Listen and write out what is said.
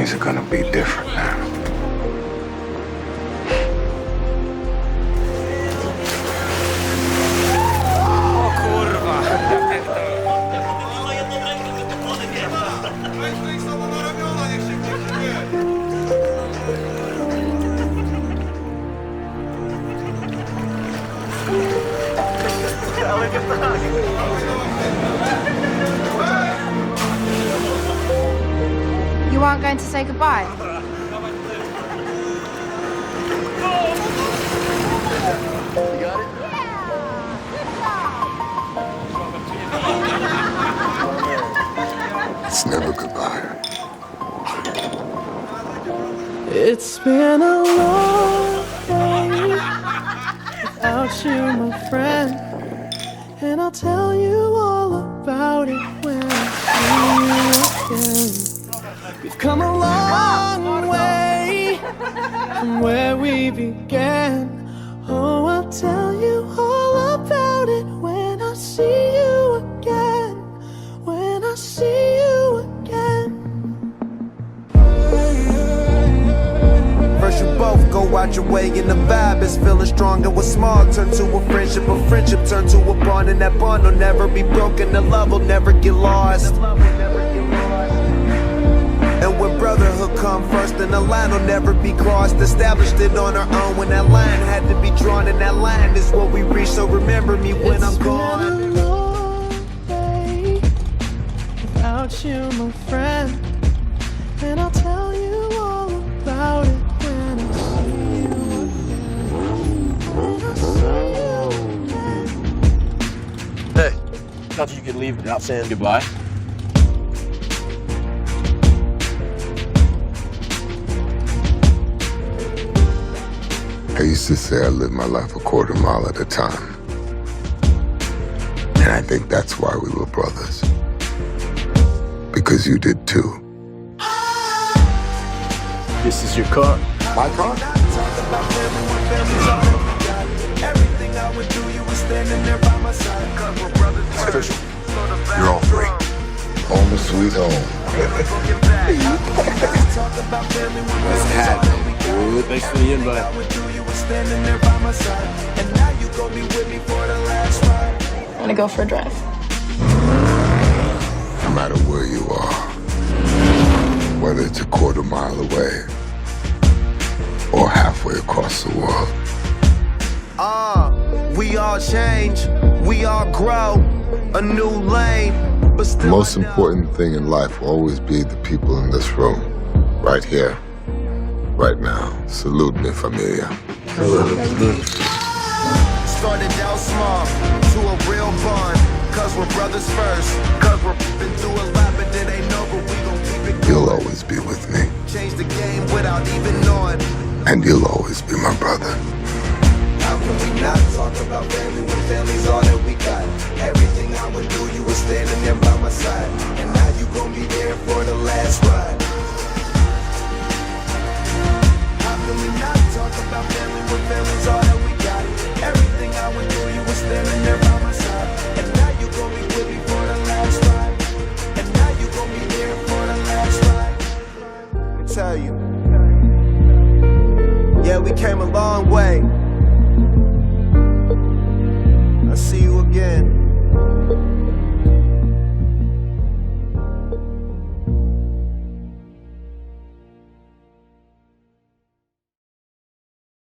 Things are gonna be different now. You aren't going to say goodbye? You got it? It's never goodbye. It's been a long day without you, my friend, and I'll tell you all about it when I see you again. We've come a long way from where we began. Oh, I'll tell you all about it when I see you again. When I see you again. First you both go out your way and the vibe is feeling strong. And what's small turn to a friendship turn to a bond. And that bond will never be broken, the love will never get lost. And when brotherhood come first, then the line will never be crossed. Established it on our own when that line had to be drawn. And that line is what we reach, so remember me when I'm gone. It's been a long day without you, my friend, and I'll tell you all about it when I see you again. When I see you again. Hey, thought you could leave without saying goodbye. I used to say I lived my life a quarter mile at a time. And I think that's why we were brothers. Because you did too. This is your car. My car? It's official. You're all free. Home is sweet home. Nice hat, man. Thanks for the invite. I'm gonna go for a drive. No matter where you are, whether it's a quarter mile away or halfway across the world. We all change, we all grow, a new lane. But still The most important thing in life will always be the people in this room, right here, right now. Salute me, Familia. started out small to a real bond. Cause we're brothers first. Cause we've been through a lot, but it ain't over. We gon' keep it going. You'll always be with me. Change the game without even knowing. And you'll always be my brother. How can we not talk about that?